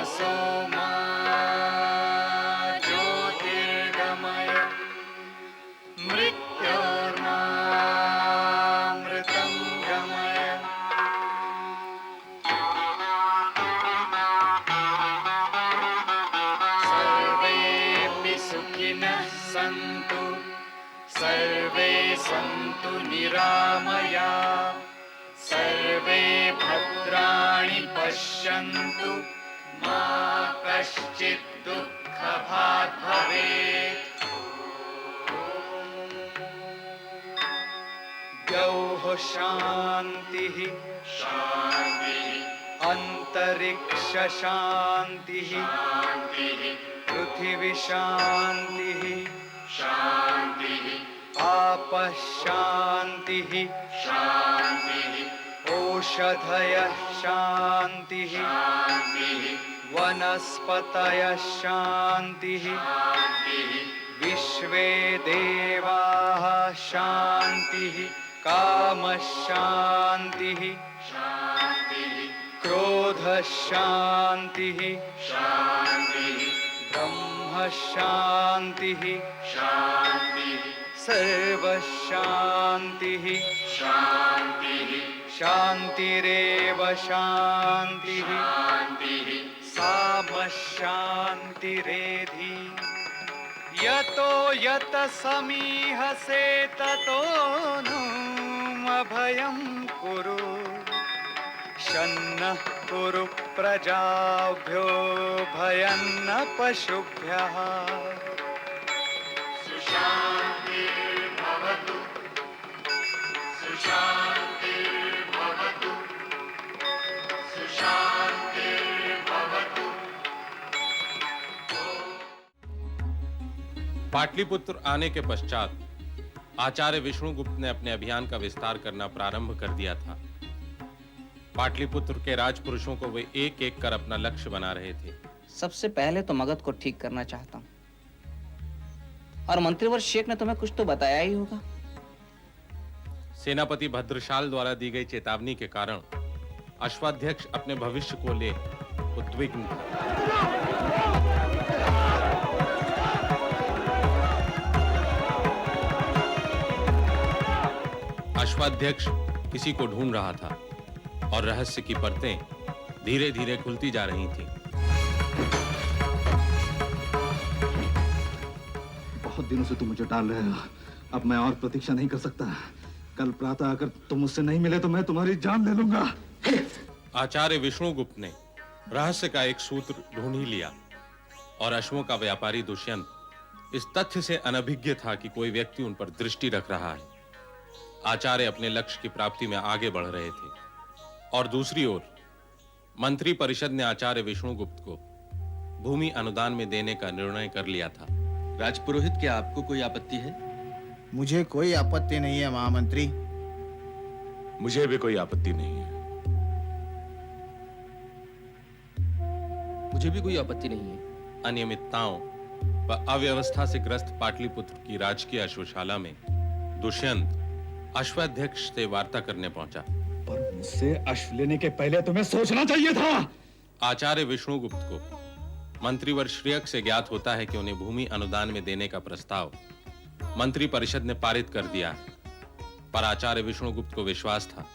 तमसो मा ज्योतिर्गमय मृत्योर्मामृतं गमय। सर्वेऽपि सुखिनः सन्तु सर्वे सन्तु निरामयाः सर्वे भद्राणि पश्यन्तु मा कश्चित् दुःखभाग् भवेत्। द्यौः शान्तिः शान्तिः अन्तरिक्ष शान्तिः शान्तिः पृथिवी शान्तिः शान्तिः आपः शान्तिः शान्तिः ओषधयः शान्तिः शान्तिः वनस्पतयः शान्तिः शान्तिः विश्वे देवाः शान्तिः कामः शान्तिः शान्तिः क्रोधः शान्तिः शान्तिः ब्रह्म शान्तिः शान्तिः सर्वः शान्तिः शान्तिः शान्तिरेव शान्तिः शान्तिः सामः शान्तिरेधि। यतो यत समीहसे ततो नु अभयं कुरु शन्नः कुरु प्रजाभ्यो भयं न पशुभ्यः। सुशान्तिर्भवतु सुशान्तिर्भवतु सुशान्तिर्भवतु। पाटलिपुत्र आने के पश्चात आचार्य विष्णुगुप्त ने अपने अभियान का विस्तार करना प्रारंभ कर दिया था। पाटलिपुत्र के राजपुरुषों को वे एक एक कर अपना लक्ष्य बना रहे थे। सबसे पहले तो मगध को ठीक करना चाहता हूं, और मंत्रीवर शेख ने तुम्हें कुछ तो बताया ही होगा। सेनापति भद्रशाल द्वारा दी गई चेतावनी के कारण अश्वाध्यक्ष अपने भविष्य को ले उद्विग्न था। अश्वाध्यक्ष किसी को ढूंढ रहा था और रहस्य की परतें धीरे धीरे खुलती जा रही थीं। बहुत दिनों से तुम मुझे टाल रहे हो। अब मैं और प्रतीक्षा नहीं कर सकता। कल प्रातः अगर तुम मुझसे नहीं मिले तो मैं तुम्हारी जान ले लूंगा। आचार्य विष्णुगुप्त ने रहस्य का एक सूत्र ढूंढ ही लिया और अश्वों का व्यापारी दुष्यंत इस तथ्य से अनभिज्ञ था कि कोई व्यक्ति उन पर दृष्टि रख रहा है। आचार्य अपने लक्ष्य की प्राप्ति में आगे बढ़ रहे थे और दूसरी ओर मंत्री परिषद ने आचार्य विष्णुगुप्त को भूमि अनुदान में देने का निर्णय कर लिया था। राजपुरोहित, क्या आपको कोई आपत्ति है? मुझे कोई आपत्ति नहीं है महामंत्री। मुझे भी कोई आपत्ति नहीं है। मुझे भी कोई आपत्ति नहीं है। अनियमितताओं व अव्यवस्था से ग्रस्त पाटलिपुत्र की राजकीय अश्वशाला में दुष्यंत अश्वाध्यक्ष से वार्ता करने पहुंचा। पर मुझसे अश्व लेने के पहले तुम्हें सोचना चाहिए था। आचार्य विष्णुगुप्त को मंत्रीवर श्रेयक से ज्ञात होता है कि उन्हें भूमि अनुदान में देने का प्रस्ताव मंत्री परिषद ने पारित कर दिया है, पर आचार्य विष्णुगुप्त को विश्वास था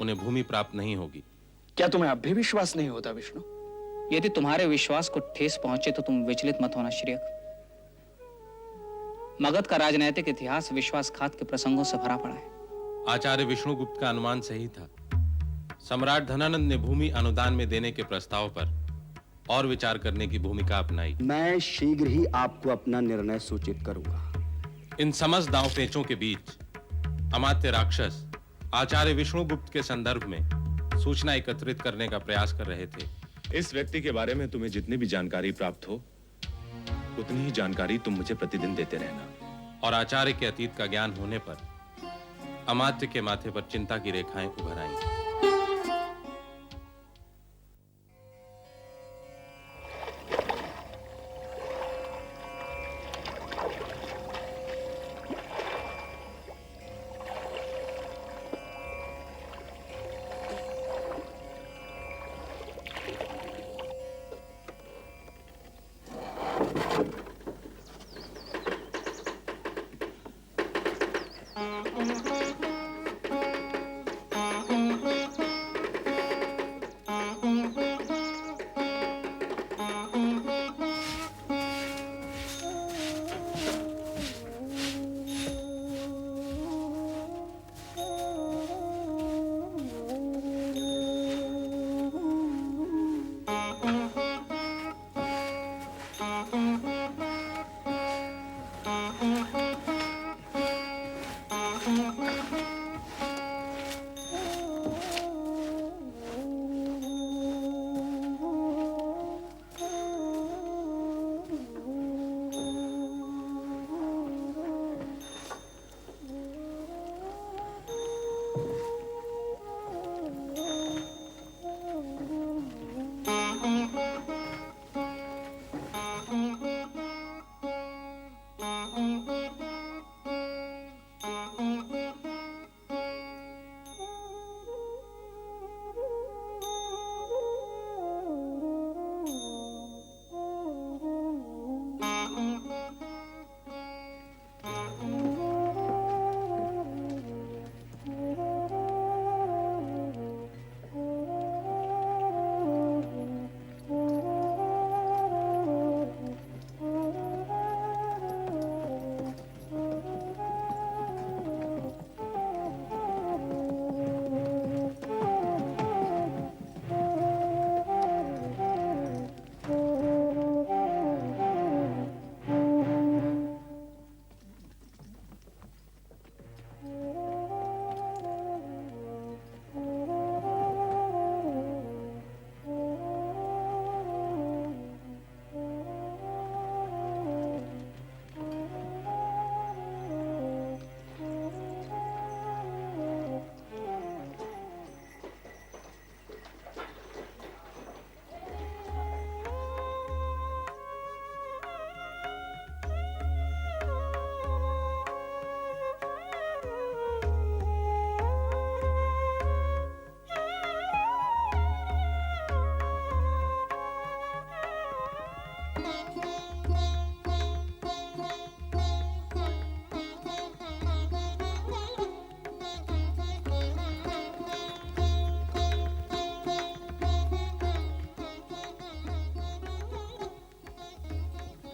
उन्हें भूमि प्राप्त नहीं होगी। क्या तुम्हें अब भी विश्वास नहीं होता विष्णु? यदि तुम्हारे विश्वास को ठेस पहुंचे तो तुम विचलित मत होना श्रेयक। मगध का राजनैतिक इतिहास विश्वासघात के प्रसंगों से भरा पड़ा है। आचार्य विष्णुगुप्त का अनुमान सही था। सम्राट धनानंद ने भूमि अनुदान में देने के प्रस्ताव पर और विचार करने की भूमिका अपनाई। मैं शीघ्र ही आपको अपना निर्णय सूचित करूंगा। इन समस्त दांव पेचों के बीच अमात्य राक्षस आचार्य विष्णुगुप्त के संदर्भ में सूचना एकत्रित करने का प्रयास कर रहे थे। इस व्यक्ति के बारे में तुम्हें जितनी भी जानकारी प्राप्त हो उतनी ही जानकारी तुम मुझे प्रतिदिन देते रहना। और आचार्य के अतीत का ज्ञान होने पर अमात्य के माथे पर चिंता की रेखाएं उभर आईं।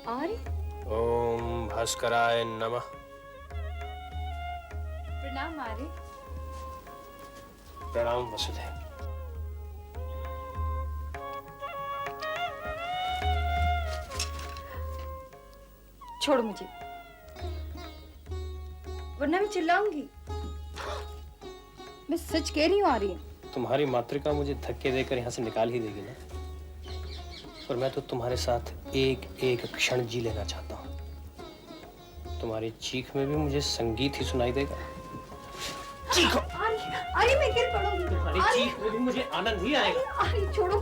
आर्य, ओम भास्कराय नमः। प्रणाम आर्य। प्रणाम वसुधे। छोड़ो मुझे, वरना मैं चिल्लाऊंगी। मैं सच कह रही हूँ आर्य। तुम्हारी मातृका मुझे धक्के देकर यहाँ से निकाल ही देगी ना, पर मैं तो तुम्हारे साथ एक एक क्षण जी लेना चाहता हूँ। तुम्हारी चीख में भी मुझे संगीत ही सुनाई देगा। चीखो। आर्य मैं गिर पड़ूंगी। तुम्हारी चीख में भी मुझे आनंद ही आएगा। आर्य छोड़ो।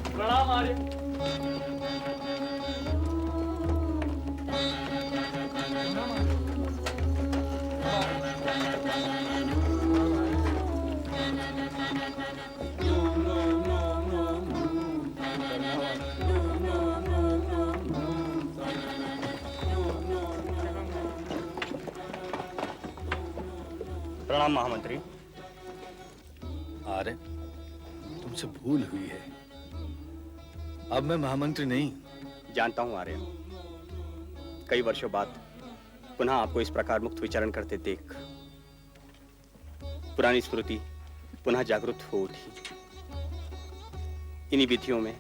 प्रणाम आर्य। प्रणाम महामंत्री। आर्य, तुमसे भूल हुई है। अब मैं महामंत्री नहीं। जानता हूं आर्य। कई वर्षों बाद पुनः आपको इस प्रकार मुक्त विचरण करते देख पुरानी स्मृति पुनः जागृत हो उठी। इन्हीं विधियों में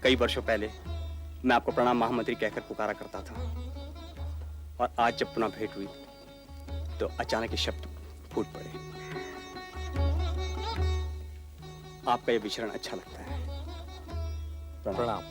कई वर्षों पहले मैं आपको प्रणाम महामंत्री कहकर पुकारा करता था, और आज जब पुनः भेंट हुई तो अचानक ये शब्द फूट पड़े। आपका ये विचरण अच्छा लगता है। प्रणाम।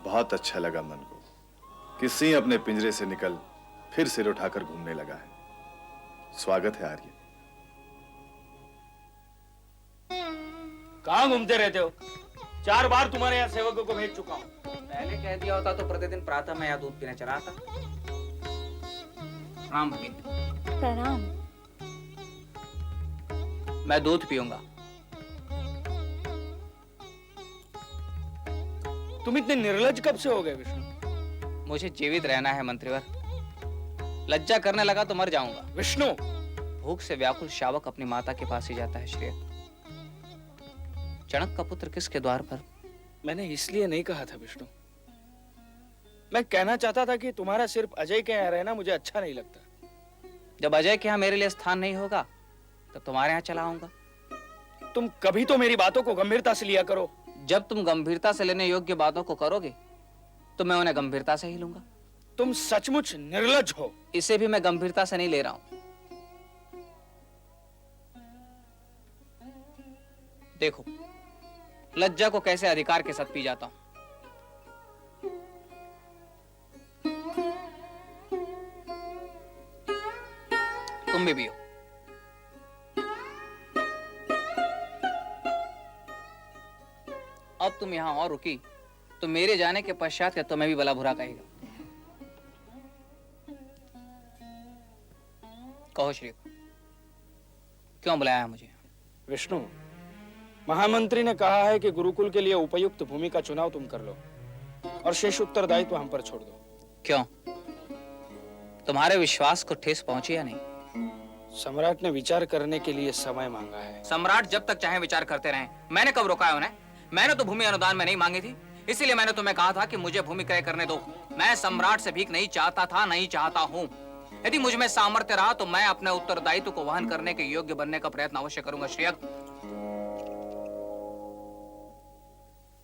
बहुत अच्छा लगा मन को। कि सिंह अपने पिंजरे से निकल फिर सिर उठाकर घूमने लगा है। स्वागत है आर्य। कहाँ घूमते रहते हो? 4 बार तुम्हारे यहाँ सेवकों को भेज चुका हूँ। पहले कह दिया होता तो प्रतिदिन प्रातः मैं यहाँ दूध पीने चला आता। प्रणाम भगिनी। प्रणाम। मैं दूध पीऊंगा। तुम इतने निर्लज कब से हो गए विष्णु? मुझे जीवित रहना है मंत्रीवर। लज्जा करने लगा तो मर जाऊंगा। विष्णु, भूख से व्याकुल शावक अपनी माता के पास ही जाता है श्रेय। चणक का पुत्र किसके द्वार पर? मैंने इसलिए नहीं कहा था विष्णु। मैं कहना चाहता था कि तुम्हारा सिर्फ अजय के यहाँ रहना मुझे अच्छा नहीं लगता। जब अजय के यहाँ मेरे लिए स्थान नहीं होगा तो तुम्हारे यहाँ चला आऊंगा। तुम कभी तो मेरी बातों को गंभीरता से लिया करो। जब तुम गंभीरता से लेने योग्य बातों को करोगे तो मैं उन्हें गंभीरता से ही लूंगा। तुम सचमुच निर्लज हो। इसे भी मैं गंभीरता से नहीं ले रहा हूं। देखो लज्जा को कैसे अधिकार के साथ पी जाता हूं। तुम भी पियो। अब तुम यहां और रुकी तो मेरे जाने के पश्चात तो मैं भी भला बुरा कहेगा। कहो श्री, क्यों बुलाया है मुझे? विष्णु, महामंत्री ने कहा है कि गुरुकुल के लिए उपयुक्त भूमि का चुनाव तुम कर लो और शेष उत्तरदायित्व हम पर छोड़ दो। क्यों? तुम्हारे विश्वास को ठेस पहुंची या नहीं? सम्राट ने विचार करने के लिए समय मांगा है। सम्राट जब तक चाहे विचार करते रहें। मैंने कब रोका है उन्हें? मैंने तो भूमि अनुदान में नहीं मांगी थी, इसीलिए मैंने तुम्हें कहा था कि मुझे भूमि क्रय करने दो। मैं सम्राट से भीख नहीं चाहता था, नहीं चाहता हूँ। यदि मुझ में सामर्थ्य रहा तो मैं अपने उत्तरदायित्व को वहन करने के योग्य बनने का प्रयत्न अवश्य करूंगा। श्रेयक,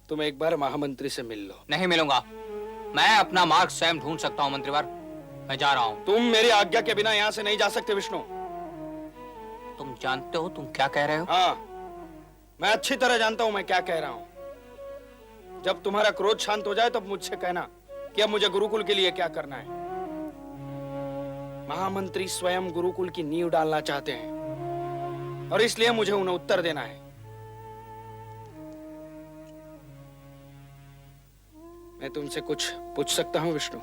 तुम एक बार महामंत्री से मिल लो। नहीं मिलूंगा। मैं अपना मार्ग स्वयं ढूंढ सकता हूँ मंत्रीवर। मैं जा रहा हूँ। तुम मेरी आज्ञा के बिना यहाँ से नहीं जा सकते विष्णु। तुम जानते हो तुम क्या कह रहे हो? हाँ, मैं अच्छी तरह जानता हूँ मैं क्या कह रहा हूँ। जब तुम्हारा क्रोध शांत हो जाए तब मुझसे कहना कि अब मुझे गुरुकुल के लिए क्या करना है। महामंत्री स्वयं गुरुकुल की नींव डालना चाहते हैं और इसलिए मुझे उन्हें उत्तर देना है। मैं तुमसे कुछ पूछ सकता हूं विष्णु?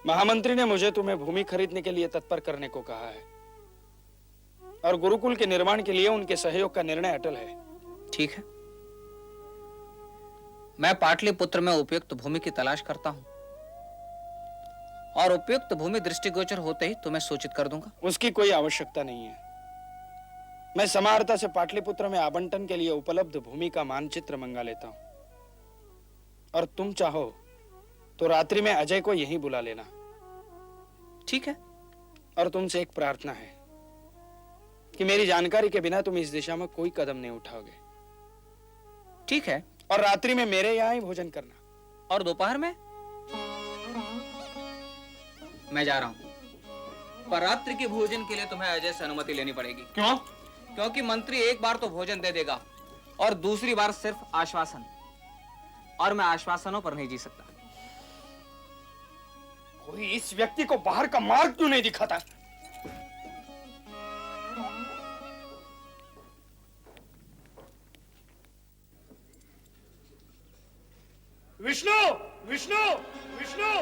महामंत्री ने मुझे तुम्हें भूमि खरीदने के लिए तत्पर करने को कहा है और गुरुकुल के निर्माण के लिए उनके सहयोग का निर्णय अटल है। ठीक है, मैं पाटलिपुत्र में उपयुक्त भूमि की तलाश करता हूं और उपयुक्त भूमि दृष्टिगोचर होते ही तुम्हें सूचित कर दूंगा। उसकी कोई आवश्यकता नहीं है। मैं समाहर्ता से पाटलिपुत्र में आवंटन के लिए उपलब्ध भूमि का मानचित्र मंगा लेता हूं और तुम चाहो तो रात्रि में अजय को यहीं बुला लेना। ठीक है। और तुमसे एक प्रार्थना है कि मेरी जानकारी के बिना तुम इस दिशा में कोई कदम नहीं उठाओगे। ठीक है। और रात्रि में मेरे यहाँ ही भोजन करना। और दोपहर में? मैं जा रहा हूं, पर रात्रि के भोजन के लिए तुम्हें अजय से अनुमति लेनी पड़ेगी। क्यों? क्योंकि मंत्री एक बार तो भोजन दे देगा और दूसरी बार सिर्फ आश्वासन, और मैं आश्वासनों पर नहीं जी सकता। कोई इस व्यक्ति को बाहर का मार्ग क्यों नहीं दिखाता? विष्णु, विष्णु, विष्णु!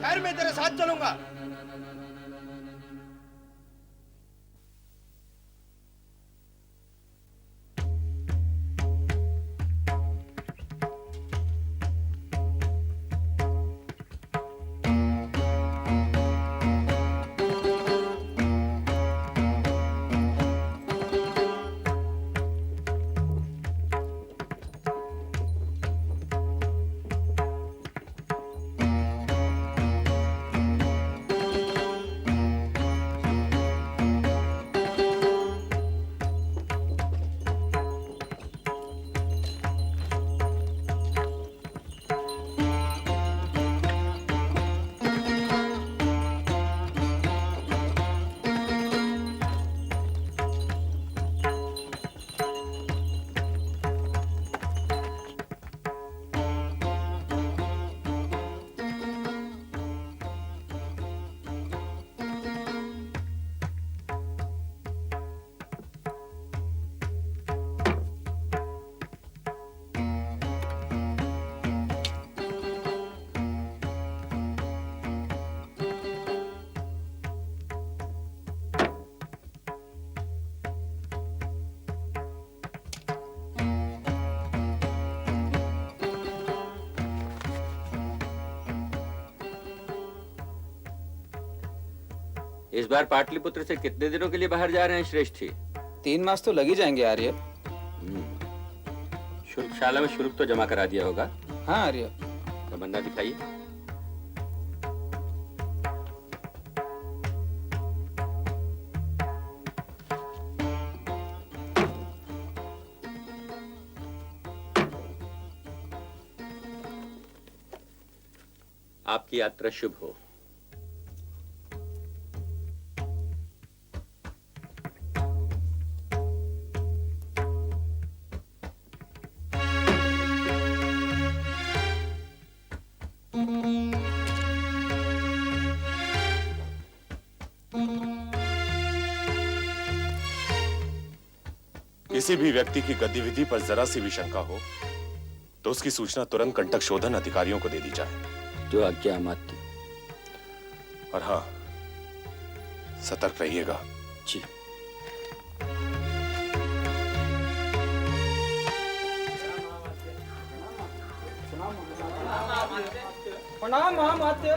खैर, मैं तेरे साथ चलूंगा। इस बार पाटलिपुत्र से कितने दिनों के लिए बाहर जा रहे हैं श्रेष्ठी? 3 मास तो लग ही जाएंगे आर्य। शुल्कशाला में शुल्क तो जमा करा दिया होगा? हाँ आर्य। तमन्ना दिखाइए। आपकी यात्रा शुभ हो। किसी भी व्यक्ति की गतिविधि पर जरा सी भी शंका हो तो उसकी सूचना तुरंत कंटक शोधन अधिकारियों को दे दी जाए। जो आज्ञा अमात्य। और हाँ, सतर्क रहिएगा। जी। प्रणाम महामात्य।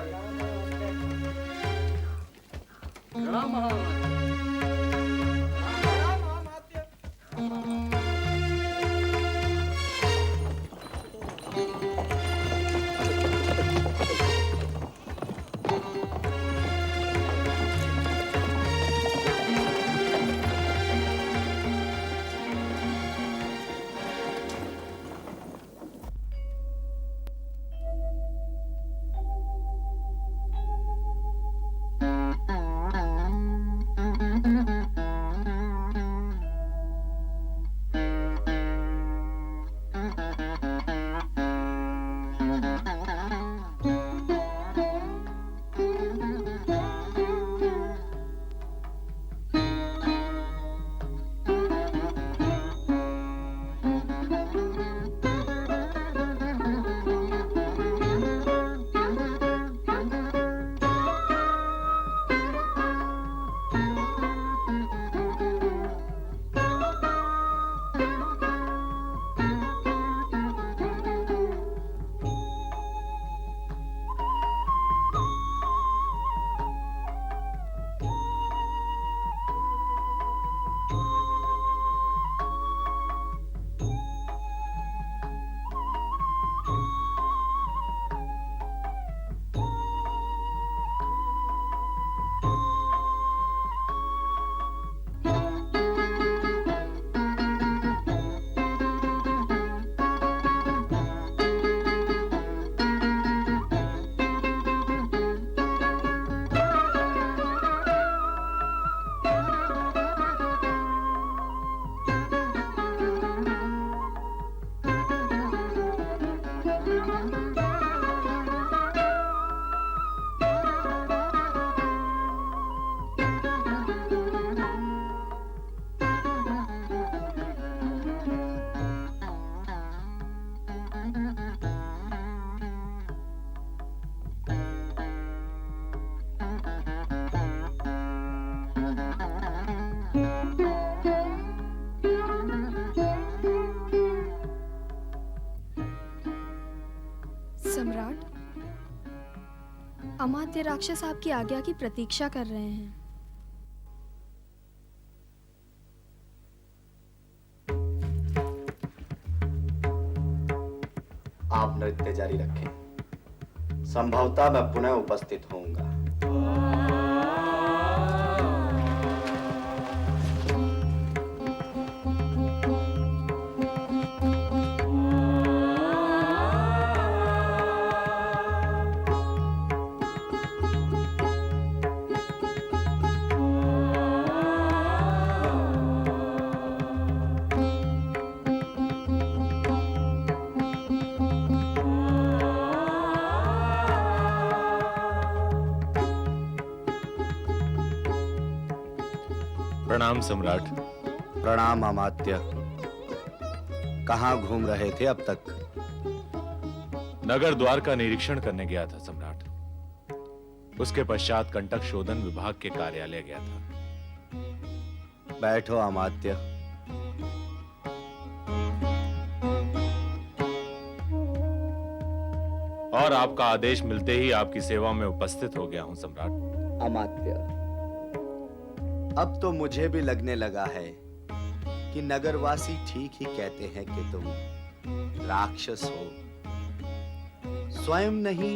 सम्राट, अमात्य राक्षस आपकी आज्ञा की प्रतीक्षा कर रहे हैं। आप नृत्य जारी रखें। संभवतः मैं पुनः उपस्थित होऊंगा। प्रणाम सम्राट। प्रणाम अमात्य। कहाँ घूम रहे थे अब तक? नगर द्वार का निरीक्षण करने गया था सम्राट। उसके पश्चात कंटक शोधन विभाग के कार्यालय गया था। बैठो अमात्य। और आपका आदेश मिलते ही आपकी सेवा में उपस्थित हो गया हूं सम्राट। अमात्य, अब तो मुझे भी लगने लगा है कि नगरवासी ठीक ही कहते हैं कि तुम राक्षस हो। स्वयं नहीं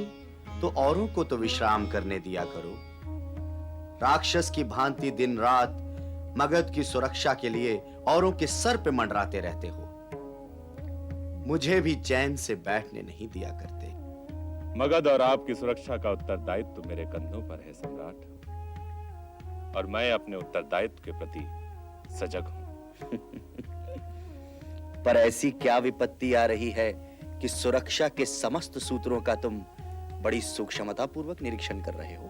तो औरों को तो विश्राम करने दिया करो। राक्षस की भांति दिन रात मगध की सुरक्षा के लिए औरों के सर पे मंडराते रहते हो। मुझे भी चैन से बैठने नहीं दिया करते। मगध और आपकी सुरक्षा का उत्तरदायित्व मेरे कंधों पर है सम्राट, और मैं अपने उत्तरदायित्व के प्रति सजग हूं। पर ऐसी क्या विपत्ति आ रही है कि सुरक्षा के समस्त सूत्रों का तुम बड़ी सूक्ष्मता पूर्वक निरीक्षण कर रहे हो?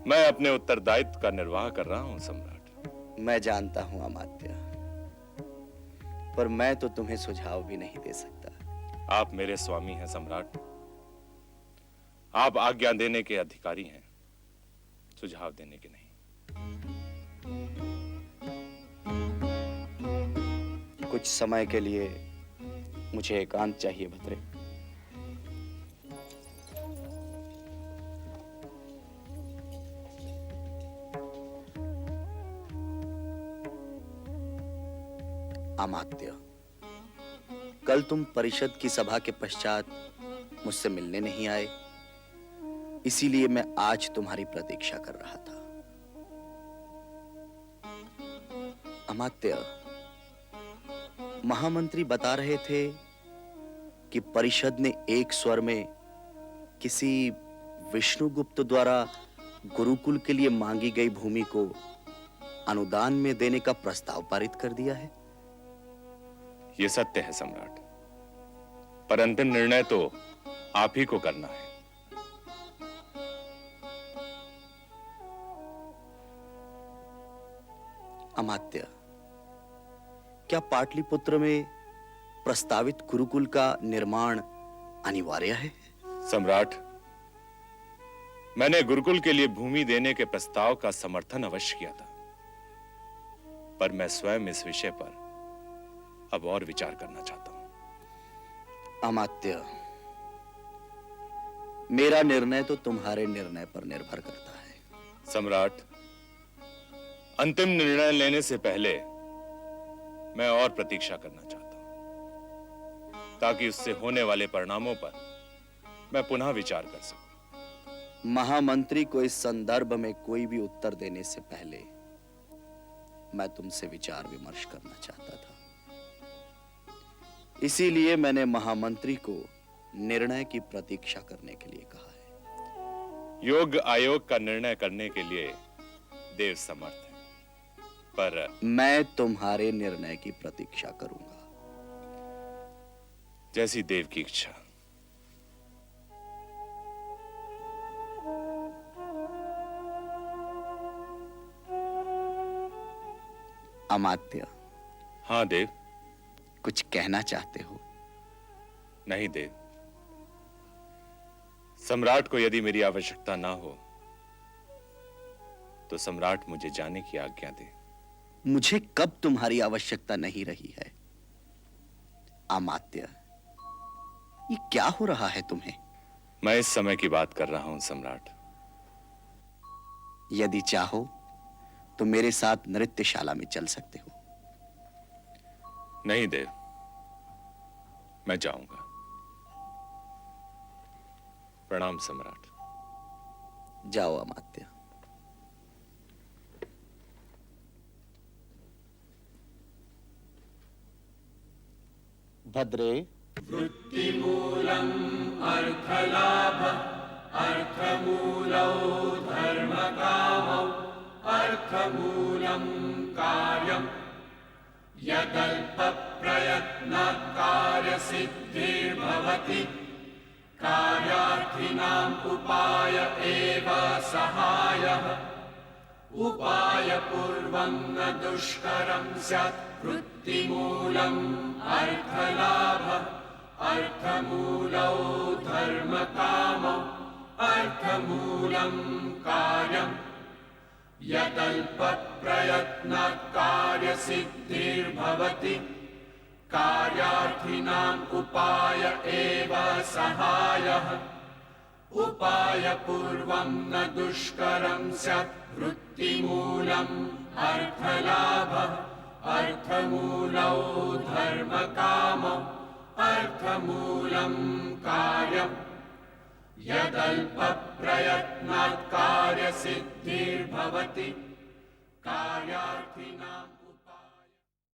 मैं अपने उत्तरदायित्व का निर्वाह कर रहा हूं सम्राट। मैं जानता हूं अमात्य, पर मैं तो तुम्हें सुझाव भी नहीं दे सकता। आप मेरे स्वामी हैं सम्राट, आप आज्ञा देने के अधिकारी हैं, सुझाव देने के नहीं। कुछ समय के लिए मुझे एकांत चाहिए भद्रे। अमात्य, कल तुम परिषद की सभा के पश्चात मुझसे मिलने नहीं आए, इसीलिए मैं आज तुम्हारी प्रतीक्षा कर रहा था। अमात्य, महामंत्री बता रहे थे कि परिषद ने एक स्वर में किसी विष्णुगुप्त द्वारा गुरुकुल के लिए मांगी गई भूमि को अनुदान में देने का प्रस्ताव पारित कर दिया है। यह सत्य है सम्राट, पर अंतिम निर्णय तो आप ही को करना है। अमात्य, क्या पाटलिपुत्र में प्रस्तावित गुरुकुल का निर्माण अनिवार्य है? सम्राट, मैंने गुरुकुल के लिए भूमि देने के प्रस्ताव का समर्थन अवश्य किया था, पर मैं स्वयं इस विषय पर अब और विचार करना चाहता हूं। अमात्य, मेरा निर्णय तो तुम्हारे निर्णय पर निर्भर करता है। सम्राट, अंतिम निर्णय लेने से पहले मैं और प्रतीक्षा करना चाहता हूं, ताकि उससे होने वाले परिणामों पर मैं पुनः विचार कर सकूं। महामंत्री को इस संदर्भ में कोई भी उत्तर देने से पहले मैं तुमसे विचार विमर्श करना चाहता था। इसीलिए मैंने महामंत्री को निर्णय की प्रतीक्षा करने के लिए कहा है। योग्य आयोग का निर्णय करने के लिए देव समर्थ है, पर मैं तुम्हारे निर्णय की प्रतीक्षा करूंगा। जैसी देव की इच्छा। अमात्य। हाँ देव। कुछ कहना चाहते हो? नहीं देव, सम्राट को यदि मेरी आवश्यकता ना हो तो सम्राट मुझे जाने की आज्ञा दे। मुझे कब तुम्हारी आवश्यकता नहीं रही है? अमात्य, ये क्या हो रहा है तुम्हें? मैं इस समय की बात कर रहा हूं सम्राट। यदि चाहो तो मेरे साथ नृत्यशाला में चल सकते हो। नहीं देव, मैं जाऊंगा। प्रणाम सम्राट। जाओ अमात्य। भद्रे। वृत्तिमूलम् अर्थलाभ अर्थमूलौ धर्मकामौ अर्थमूलं कार्यम् यदल्पप्रयत्नात् कार्यसिद्धिर्भवति कार्यार्थिनाम् उपाय एव सहायः उपायपूर्वं न दुष्करं स्यात् वृत्तिमूलम् अर्थलाभः अर्थमूलौ धर्मकामौ अर्थमूलं कार्यम् यदल्पप्रयत्नात् कार्यसिद्धिर्भवति कार्यार्थिनाम् उपाय एव सहायः उपायपूर्वं न दुष्करं स्यात् वृत्तिमूलम् अर्थलाभः अर्थमूलौ धर्मकामौ अर्थमूलं कार्यम् यदल्पप्रयत्नात् कार्यसिद्धिर्भवति कार्यार्थिनाम्